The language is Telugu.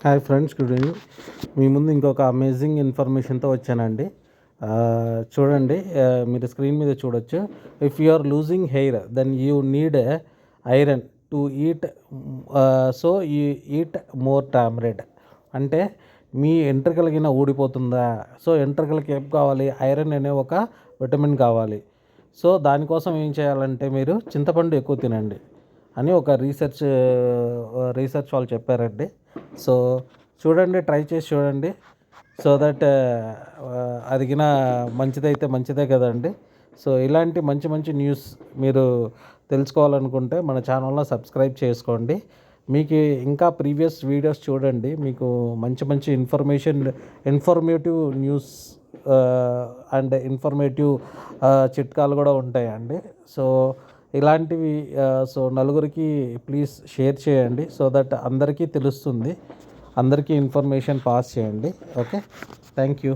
Hi friends, good evening. మీ ముందు ఇంకొక అమేజింగ్ ఇన్ఫర్మేషన్తో వచ్చానండి. చూడండి, మీరు స్క్రీన్ మీద చూడొచ్చు. If you are losing hair then you need iron to eat, so you eat more tamarind. అంటే మీ ఎంట్రుకలకిన ఊడిపోతుందా? సో ఎంట్రుకలకి ఏం కావాలి? ఐరన్ అనే ఒక విటమిన్ కావాలి. సో దానికోసం ఏం చేయాలంటే మీరు చింతపండు ఎక్కువ తినండి అని ఒక రీసెర్చ్ వాళ్ళు చెప్పారండి. సో చూడండి, ట్రై చేసి చూడండి. సో దట్ అదిగిన మంచిదైతే మంచిదే కదండి. సో ఇలాంటి మంచి మంచి న్యూస్ మీరు తెలుసుకోవాలనుకుంటే మన ఛానల్లో సబ్స్క్రైబ్ చేసుకోండి. మీకు ఇంకా ప్రీవియస్ వీడియోస్ చూడండి, మీకు మంచి మంచి ఇన్ఫర్మేటివ్ న్యూస్ అండ్ ఇన్ఫర్మేటివ్ చిట్కాలు కూడా ఉంటాయండి. సో ఇలాంటివి సో నలుగురికి ప్లీజ్ షేర్ చేయండి, సో దట్ అందరికీ తెలుస్తుంది, అందరికీ ఇన్ఫర్మేషన్ పాస్ చేయండి. Okay, thank you.